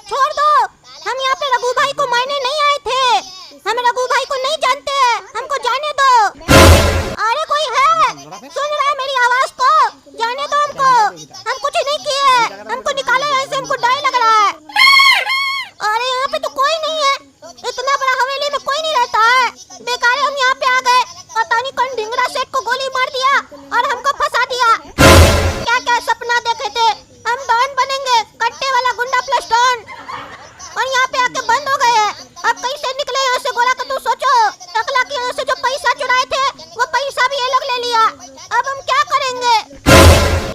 छोड़ दो, हम यहाँ पे रघु भाई को मारने नहीं आए थे। हम रघु भाई को नहीं जानते, हमको जाने दो। अरे कोई है, सुन रहा है मेरी आवाज को? जाने दो हमको, हम कुछ नहीं किए, हमको निकालो यहाँ से, हमको डर लग रहा है। अरे यहाँ पे तो कोई नहीं है, इतना बड़ा हवेली में कोई नहीं रहता है। बेकार हम यहाँ पे आ गए, पता नहीं कौन ढिंगरा सेठ को गोली मार दिया और हमको फंसा दिया। क्या क्या सपना देखे थे, हम डॉन बनेंगे, कट्टे वाला गुंडा प्लस डॉन, और यहाँ पे आके बंद हो गए। अब कैसे निकले यहाँ से? गोला कद्दू सोचो, टकला के यहाँ से जो पैसा चुराए थे वो पैसा भी ये लोग ले लिया। अब हम क्या करेंगे?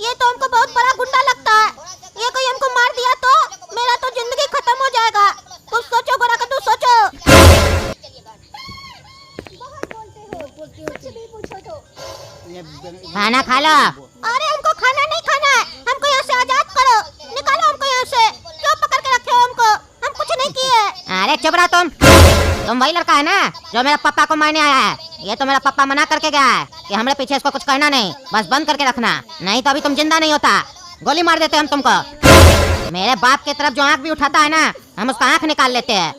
ये तो हमको बहुत बड़ा गुंडा लगता है, ये कोई हमको मार दिया तो मेरा तो जिंदगी खत्म हो जाएगा। कुछ सोचो गोला कद्दू, सोचो। खाना खा लो। अरे हमको खाना नहीं खाना है, हमको यहाँ से आजाद करो, निकालो हमको यहाँ से। क्यों पकड़ के रखे हो हमको? हम कुछ नहीं किए। अरे चुप रहो तुम वही लड़का है ना जो मेरे पापा को मारने आया है। ये तो मेरा पापा मना करके गया है कि हमारे पीछे इसको कुछ करना नहीं, बस बंद करके रखना, नहीं तो अभी तुम जिंदा नहीं होता, गोली मार देते हम तुमको। मेरे बाप की तरफ जो आँख भी उठाता है ना, हम उसका आँख निकाल लेते हैं।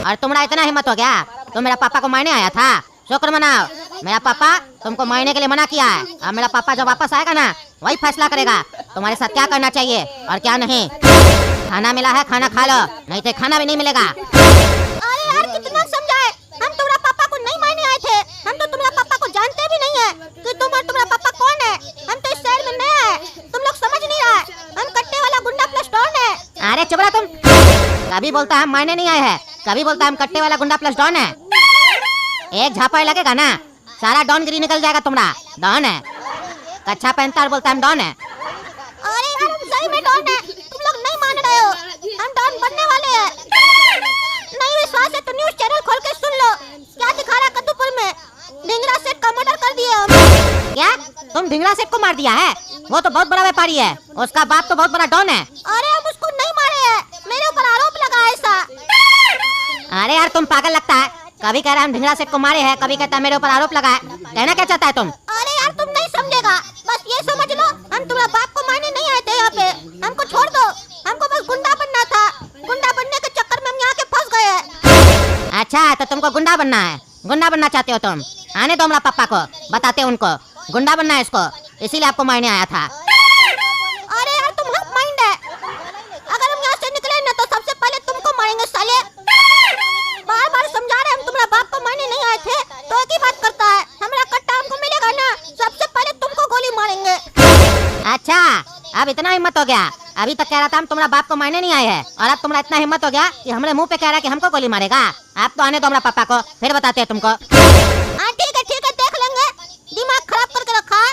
और तुम्हारा इतना हिम्मत हो गया, तुम मेरा पापा को मारने आया था? शुक्र मनाओ, मेरा पापा तुमको मारने के लिए मना किया है। अब मेरा पापा जब वापस आएगा ना, वही फैसला करेगा तुम्हारे साथ क्या करना चाहिए और क्या नहीं। खाना मिला है, खाना खा लो, नहीं तो खाना भी नहीं मिलेगा। अरे यार कितना समझाए, हम तुम्हारा पापा को नहीं मारने आए थे, हम तो तुम्हारा पापा को जानते भी नहीं है कि तुम और तुम्हारा पापा कौन है। हम तो इस शहर में नया है, तुम लोग समझ नहीं रहा है, हम कट्टे वाला गुंडा प्लस डॉन है। अरे चुप रहो तुम, कभी बोलता है हम मारने नहीं आए हैं, कभी बोलता है हम कट्टे वाला गुंडा प्लस डॉन है। एक झापड़ लगेगा ना, सारा डॉन गिरी निकल जाएगा। तुम्हारा डॉन है, कच्छा पहनता और बोलता है हम डॉन है। अरे यार हम सही में डॉन है, तुम लोग नहीं मान रहे हो, हम डॉन बनने वाले हैं। नहीं विश्वास है तो न्यूज़ चैनल खोल के सुन लो, क्या दिखा रहा कद्दूपुर में, ढिंगरा सेठ का मर्डर कर दिया हम। क्या तुम ढिंगरा सेठ को मार दिया है? वो तो बहुत बड़ा व्यापारी है, उसका बाप तो बहुत बड़ा डॉन है। अरे हम उसको नहीं मारे हैं, मेरे ऊपर आरोप लगा ऐसा। अरे यार तुम पागल लगता है, कभी कह रहा है हम ढिंगरा सेठ को मारे हैं, कभी कहता है मेरे ऊपर आरोप लगा है। कहना क्या चाहता है तुम? अरे यार तुम नहीं समझेगा, बस ये समझ लो हम तुम्हारा बाप को मारने नहीं आए थे यहाँ पे, हमको छोड़ दो, हमको बस गुंडा बनना था, गुंडा बनने के चक्कर में हम यहाँ के फंस गए हैं। अच्छा तो तुमको गुंडा बनना है, गुंडा बनना चाहते हो तुम? आने दो हमारा पापा को, बताते उनको गुंडा बनना है इसको, इसीलिए आपको मारने आया था। अरे यार तुम हक माइंड है, अगर हम यहाँ से निकले ना तो सबसे पहले तुमको मारेंगे साले। बार बार समझा रहे हम तुम्हारा बाप को मारने नहीं आए थे, तो एक ही बात करता है, हमारा कट्टा हमको मिलेगा ना, सबसे पहले तुमको गोली मारेंगे। अच्छा अब इतना हिम्मत हो गया, अभी तक कह रहा था हम तुम्हारा बाप को मारने नहीं आए हैं, और अब तुम्हारा इतना हिम्मत हो गया कि हमारे मुंह पे कह रहा है कि हमको गोली मारेगा। आप तो आने दो हमारा पापा को, फिर बताते हैं तुमको। हाँ ठीक है देख लेंगे, दिमाग खराब करके रखा है,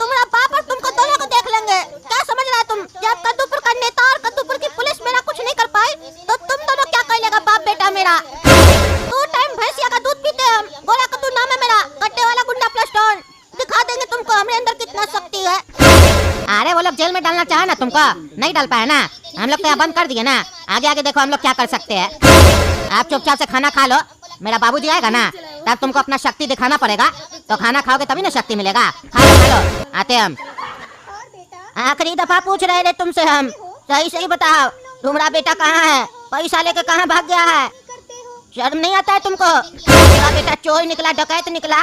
तुम्हारा बाप और तुमको दोनों को देख लेंगे। क्या समझ रहा है तुम? जब कद्दूपुर का नेता और कद्दूपुर की पुलिस मेरा कुछ नहीं कर पाई तो तुम दोनों क्या कर लेगा बाप बेटा मेरा। 2 टाइम भैंसिया का दूध पीते हम, गोला कद्दू नाम है मेरा, कट्टे वाला गुंडा प्लस डॉन, दिखा देंगे तुमको हमारे अंदर कितना शक्ति है। अरे वो लोग जेल में डालना चाहे ना तुमको, नहीं डाल पाया ना, हम लोग तो यहाँ बंद कर दिए ना, आगे आगे देखो हम लोग क्या कर सकते हैं। आप चुपचाप से खाना खा लो, मेरा बाबूजी आएगा ना तब तुमको अपना शक्ति दिखाना पड़ेगा, तो खाना खाओगे तभी ना शक्ति मिलेगा। खा लो आते हम। आखिरी दफा पूछ रहे थे तुमसे हम, सही बताओ तुम्हारा बेटा कहाँ है, पैसा लेके कहाँ भाग गया है? शर्म नहीं आता है तुमको? तुम्हारा बेटा चोर निकला, डकैत निकला,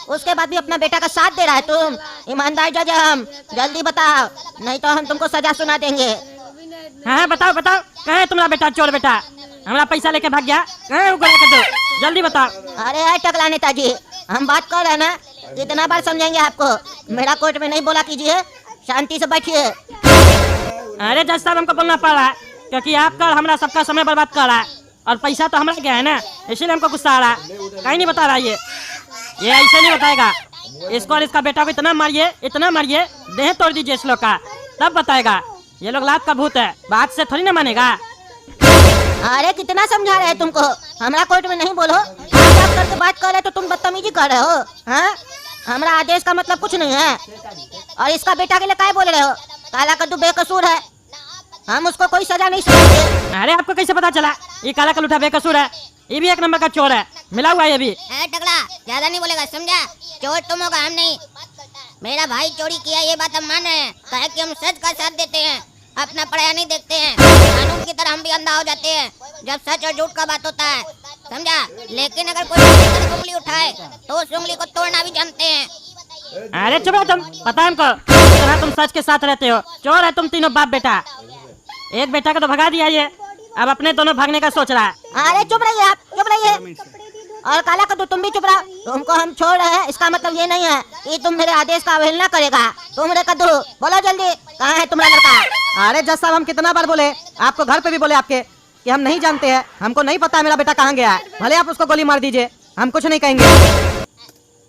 उसके बाद भी अपना बेटा का साथ दे रहा है तुम। ईमानदार जज हम, जल्दी बताओ नहीं तो हम तुमको सजा सुना देंगे। हाँ बताओ कहाँ है तुम्हारा बेटा? चोर बेटा हमारा पैसा लेके भाग गया, कहाँ है वो गोला कद्दू? जल्दी बताओ। अरे यार टकला नेताजी, हम बात कर रहे हैं ना, कितना बार समझाएंगे आपको, मेरा कोर्ट में नहीं बोला कीजिए, शांति से बैठिए। अरे जज साहब हमको बोलना पड़ रहा है क्योंकि आपका हमारा सबका समय बर्बाद कर रहा है, और पैसा तो हमारा गया है ना, इसीलिए हमको गुस्सा आ रहा है। कहीं नहीं बता रहा ये ऐसे नहीं बताएगा, इसको और इसका बेटा को इतना मारिए, देह तोड़ दीजिए इस लोग का, तब बताएगा। ये लोग लात का भूत है, बात से थोड़ी ना मानेगा। अरे कितना समझा रहे हैं तुमको, हमारा कोर्ट में नहीं बोलो, आप करके बात कर रहे तो तुम बदतमीजी कर रहे हो। हाँ हमारा आदेश का मतलब कुछ नहीं है, और इसका बेटा के लिए क्या बोल रहे हो? काला कद्दू बेकसूर है, हम उसको कोई सजा नहीं सकते। अरे आपको कैसे पता चला ये काला कलूठा बेकसूर है? ये भी 1 नंबर का चोर है, मिला हुआ है ये भी। टकला ज्यादा नहीं बोलेगा समझा, चोर तुम होगा हम नहीं। मेरा भाई चोरी किया ये बात हम मान रहे हैं, कहे कि हम सच का साथ देते हैं, अपना पराया नहीं देखते हैं। कानून की तरह हम भी अंधा हो जाते हैं जब सच और झूठ का बात होता है, समझा। लेकिन अगर कोई उंगली उठाए तो उस उंगली को तोड़ना भी जानते हैं। अरे चुप रहो तुम, पता है हमको किस तरह तुम सच के साथ रहते हो। चोर है तुम तीनों बाप बेटा। एक बेटा को तो भगा दिया ये, अब अपने दोनों भागने का सोच रहा है। अरे चुप रहिए आप, चुप रहिए। और काला कद्दू तुम भी चुप रहो। तुमको हम छोड़ रहे हैं इसका मतलब ये नहीं है कि तुम मेरे आदेश का अवहेलना करेगा। तुम रे कद्दू बोलो जल्दी, कहाँ है तुम्हारा लड़का? अरे जज साहब हम कितना बार बोले आपको, घर पे भी बोले आपके कि हम नहीं जानते हैं, हमको नहीं पता है मेरा बेटा कहाँ गया है। भले आप उसको गोली मार दीजिए, हम कुछ नहीं कहेंगे।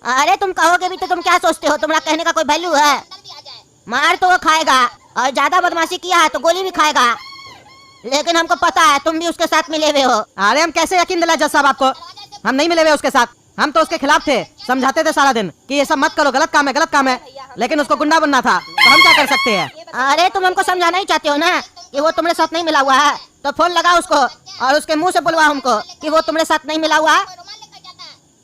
अरे तुम कहोगे भी तो तुम क्या सोचते हो, तुम्हारा कहने का कोई वैल्यू है? मार तो वो खाएगा और ज्यादा बदमाशी किया है तो गोली भी खाएगा, लेकिन हमको पता है तुम भी उसके साथ मिले हुए हो। अरे हम कैसे यकीन दिलाए जज साहब आपको, हम नहीं मिले हुए उसके साथ। हम तो उसके खिलाफ थे, समझाते थे सारा दिन कि ये सब मत करो, गलत काम है, गलत काम है, लेकिन उसको गुंडा बनना था, तो हम क्या कर सकते हैं। अरे तुम हमको समझाना ही चाहते हो ना कि वो तुम्हारे साथ नहीं मिला हुआ है, तो फोन लगाओ उसको और उसके मुंह से बुलवा हमको कि वो तुम्हारे साथ नहीं मिला हुआ है।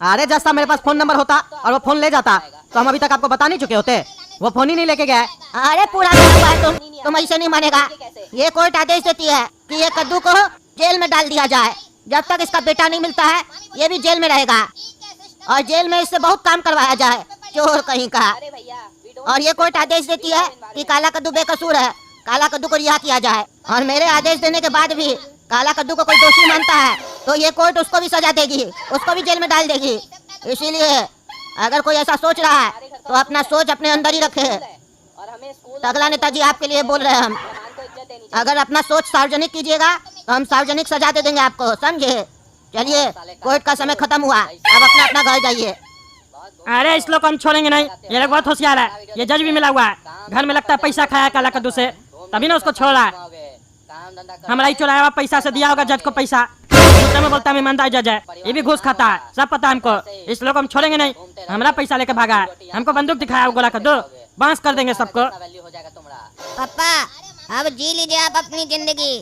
अरे जज साहब मेरे पास फोन नंबर होता और वो फोन ले जाता तो हम अभी तक आपको बता नहीं चुके होते। वो फोन ही नहीं लेके गया। अरे पूरा मिला हुआ है तुम ऐसे नहीं मानेगा। ये कोर्ट आदेश देती है कि ये कद्दू को जेल में डाल दिया जाए, जब तक इसका बेटा नहीं मिलता है ये भी जेल में रहेगा और जेल में इससे बहुत काम करवाया जाए, चोर कहीं का। और ये कोर्ट आदेश देती है कि काला कद्दू बेकसूर है, काला कद्दू को रिहा किया जाए। और मेरे आदेश देने के बाद भी काला कद्दू को कोई दोषी मानता है तो ये कोर्ट उसको भी सजा देगी, उसको भी जेल में डाल देगी। इसीलिए अगर कोई ऐसा सोच रहा है तो अपना सोच अपने अंदर ही रखे। तगला नेताजी आपके लिए बोल रहे हैं हम, अगर अपना सोच सार्वजनिक कीजिएगा तो हम सार्वजनिक सजा दे देंगे आपको, समझे। चलिए कोर्ट का समय खत्म हुआ, अब अपना अपना घर जाइए। अरे इस लोग को हम छोड़ेंगे नहीं, ये लोग बहुत होशियार है। ये जज भी मिला हुआ है, घर में लगता है पैसा खाया काला कद्दू से, तभी ना उसको छोड़ रहा है। हमारा ही चुराया हुआ पैसा से दिया होगा जज को पैसा, में बोलता है ईमानदार जज है, ये भी घूस खाता है, सब पता है हमको। इस लोग हम छोड़ेंगे नहीं, हमारा पैसा लेके भागा है, हमको बंदूक दिखाया गोला कद्दू, बांस कर देंगे सबको। पापा अब जी लीजिए आप अपनी जिंदगी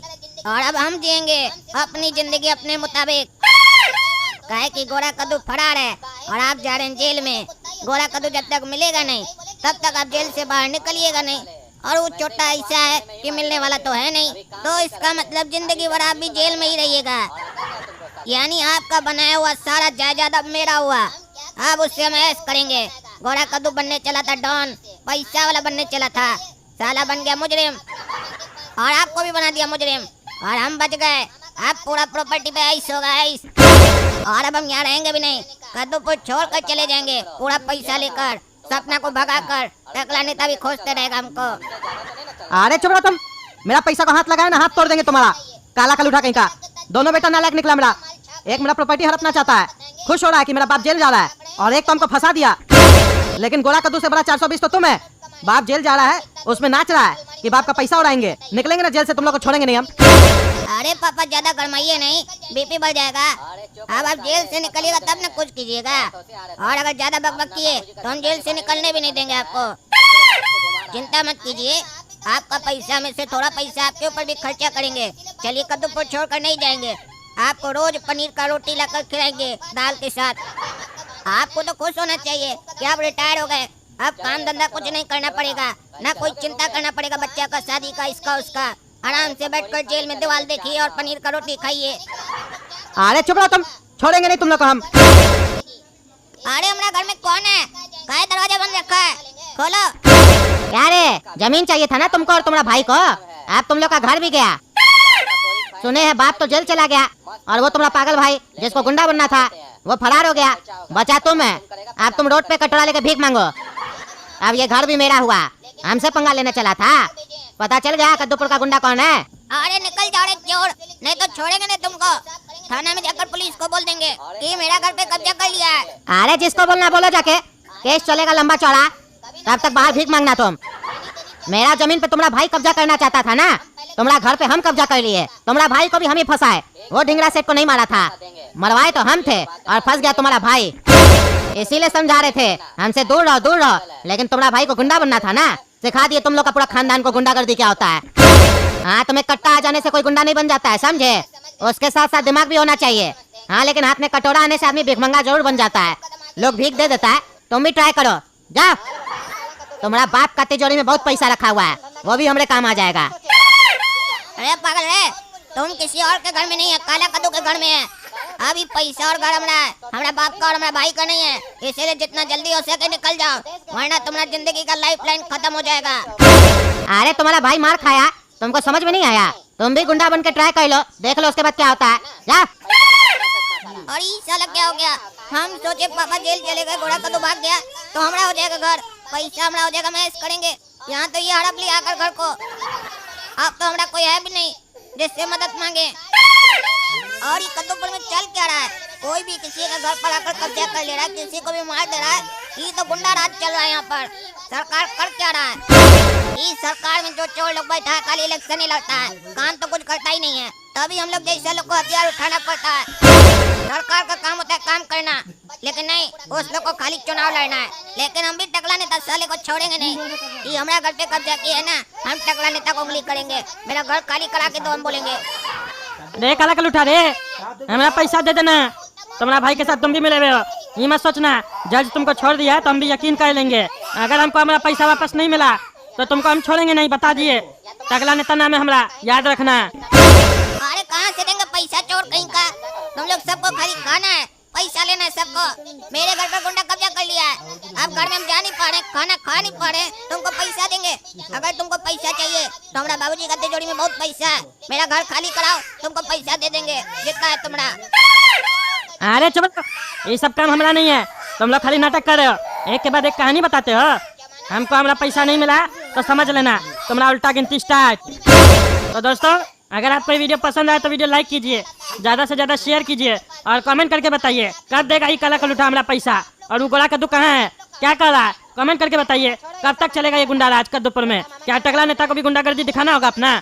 और अब हम जिएंगे अपनी जिंदगी अपने मुताबिक। कहे कि गोरा कद्दू फरार है और आप जा रहे हैं जेल में। गोरा कद्दू जब तक मिलेगा नहीं तब तक आप जेल से बाहर निकलिएगा नहीं, और वो छोटा ऐसा है कि मिलने वाला तो है नहीं, तो इसका मतलब जिंदगी भर आप भी जेल में ही रहिएगा। यानी आपका बनाया हुआ सारा जायदाद अब मेरा हुआ, अब उससे हम ऐश करेंगे। गोरा कद्दू बनने चला था डॉन, पैसा वाला बनने चला था, साला बन गया मुजरिम और आपको भी बना दिया मुजरिम और हम बच गए। अब पूरा प्रॉपर्टी पे ऐश होगा, ऐश। और अब हम यहाँ रहेंगे भी नहीं, कद्दूपुर छोड़ कर चले जाएंगे पूरा पैसा लेकर, सपना को भगा कर। टकला नेता भी खोजते रहेगा हमको। अरे चुप रहो तुम, मेरा पैसा को हाथ लगाए ना हाथ तोड़ देंगे तुम्हारा, काला कलूठा कहीं का। दोनों बेटा नालायक निकला मेरा, एक मेरा प्रॉपर्टी हड़पना चाहता है, खुश हो रहा है कि मेरा बाप जेल जा रहा है, और एक तो हमको फंसा दिया। लेकिन गोला कद्दू से बड़ा 420 तो तुम है। बाप जेल जा रहा है उसमें नाच रहा है कि बाप का पैसा उड़ाएंगे, निकलेंगे ना जेल से तुम लोग को छोड़ेंगे नहीं हम। अरे पापा ज्यादा गरमाइए नहीं, बीपी बढ़ जाएगा। अब आप जेल से निकलिएगा तब न कुछ कीजिएगा, और अगर ज्यादा बकबक किए तो हम जेल से निकलने भी नहीं देंगे आपको। चिंता मत कीजिए, आपका पैसा में से थोड़ा पैसा आपके ऊपर भी खर्चा करेंगे। चलिए कद्दूपुर छोड़कर नहीं जाएंगे, आपको रोज पनीर का रोटी लाकर खिलाएंगे दाल के साथ। आपको तो खुश होना चाहिए कि आप रिटायर हो गए, अब काम धंधा कुछ नहीं करना पड़ेगा, ना कोई चिंता करना पड़ेगा बच्चा का, शादी का, इसका उसका। आराम से बैठकर जेल में दीवार देखिए और पनीर का रोटी खाइए। अरे चुप रहो तुम, छोड़ेंगे नहीं तुम लोग को हम। अरे हमारा घर में कौन है? काहे दरवाजा बंद रखा है? खोलो। क्या रे, जमीन चाहिए था ना तुमको और तुम्हारा भाई को, अब तुम लोग का घर भी गया। सुने हैं बाप तो जेल चला गया और वो तुम्हारा पागल भाई जिसको गुंडा बनना था वो फरार हो गया, बचा तुम है। अब तुम रोड पे कटोरा लेके भीख मांगो। अब ये घर भी मेरा हुआ, हमसे पंगा लेने चला था, पता चल गया कद्दूपुर का गुंडा कौन है। अरे निकल जाओ रे चोर, नहीं तो छोड़ेंगे नहीं तुमको। थाना में जाकर पुलिस को बोल देंगे कि मेरा घर पे कब्जा कर लिया है। अरे जिसको बोलना बोलो जाके, केस चलेगा लंबा चौड़ा, तब तक बाहर भीख मांगना तुम। मेरा जमीन पे तुम्हारा भाई कब्जा करना चाहता था ना, तुम्हारा घर पे हम कब्जा कर लिए, तुम्हारा भाई को भी हम ही फंसाए। वो ढिंगरा सेठ को नहीं मारा था, मरवाए तो हम थे और फंस गया तुम्हारा भाई। इसीलिए समझा रहे थे हमसे दूर रहो दूर रहो, लेकिन तुम्हारा भाई को गुंडा बनना था ना, सिखा दिए तुम लोग का पूरा खानदान को गुंडागर्दी क्या होता है। हाँ तुम्हें कट्टा आ जाने से कोई गुंडा नहीं बन जाता है, समझे। उसके साथ साथ दिमाग भी होना चाहिए। हाँ लेकिन हाथ में कटोरा आने से आदमी भिखमंगा जरूर बन जाता है, लोग भीख दे देता है। तुम भी ट्राई करो, जाओ। तुम्हारा बाप का तिजोरी में बहुत पैसा रखा हुआ है, वो भी हमारे काम आ जाएगा। अरे पागल है, तुम किसी और के घर में नहीं है, काला कद्दू के घर में है। अभी पैसा और घर हमारा है, हमारा बाप का और हमारा भाई का नहीं है। इसीलिए जितना जल्दी हो सके निकल जाओ, वरना तुम्हारा जिंदगी का लाइफ लाइन खत्म हो जाएगा। अरे तुम्हारा भाई मार खाया, तुमको समझ में नहीं आया? तुम भी गुंडा बन के ट्राई कर लो, देख लो उसके बाद क्या होता है। जा। और ये साला क्या हो गया? हम सोचे पापा जेल चले गए, घोड़ा कद्दू भाग गया तो हमारा हो जाएगा घर, पैसा हमारा हो जाएगा, मैच करेंगे। यहाँ तो ये हड़प लिया आकर घर को। अब तो हमारा कोई है भी नहीं जिससे मदद मांगे। और ये कद्दूपुर में चल क्या रहा है? कोई भी किसी का घर पर आकर कब्जा कर ले रहा है, किसी को भी मार दे रहा है। ये तो गुंडा राज चल रहा है यहाँ पर। सरकार कर क्या रहा है? इस सरकार में जो चोर लोग बैठा है खाली इलेक्शन ही लड़ता है, काम तो कुछ करता ही नहीं है। तभी हम लोग जैसे लोग को हथियार उठाना पड़ता है। सरकार का काम होता है काम करना, लेकिन नहीं, उस लोग को खाली चुनाव लड़ना है। लेकिन हम भी टकला नेता साले को छोड़ेंगे नहीं। ये हमारा घर पे कब्जा किया है ना, हम टकला नेता को उंगली करेंगे। मेरा घर खाली करा के तो हम बोलेंगे। रे काला कल उठा रे, हमारा पैसा दे देना। तुम्हारा भाई के साथ तुम भी मिले हुए हो, ये मत सोचना जज तुमको छोड़ दिया है तो हम भी यकीन कर लेंगे। अगर हमको हमारा पैसा वापस नहीं मिला तो तुमको हम छोड़ेंगे नहीं, बता दिए। टकला नेता नाम है हमारा, याद रखना। अरे कहाँ से देंगे पैसा, चोर कहीं का? तुम लोग सबको खाली खाना है, पैसा लेना है सबको। मेरे घर पर गुंडा कब्जा कर लिया है, अब घर में हम जा नहीं पा रहे, खाना खा नहीं पा रहे, तुमको पैसा देंगे। अगर तुमको पैसा चाहिए तो हमारा बाबूजी का तिजोरी में बहुत पैसा है, मेरा घर खाली कराओ, तुमको पैसा दे देंगे जितना है तुम्हारा। अरे चुप, ये सब काम हमारा नहीं है, तुम लोग खाली नाटक कर रहे हो। एक के बाद एक कहानी बताते हो। हमको हमारा पैसा नहीं मिला तो समझ लेना तुम्हारा उल्टा गिनती स्टार्ट। तो दोस्तों, अगर आपको ये वीडियो पसंद आए तो वीडियो लाइक कीजिए, ज़्यादा से ज़्यादा शेयर कीजिए और कमेंट करके बताइए कब देगा ये काला कल उठा हमारा पैसा, और वो गोला कद्दू कहाँ है, क्या कर रहा है, कमेंट करके बताइए। कब तक चलेगा ये गुंडा राज कद्दूपुर में? क्या टकला नेता को भी गुंडागर्दी दिखाना होगा अपना?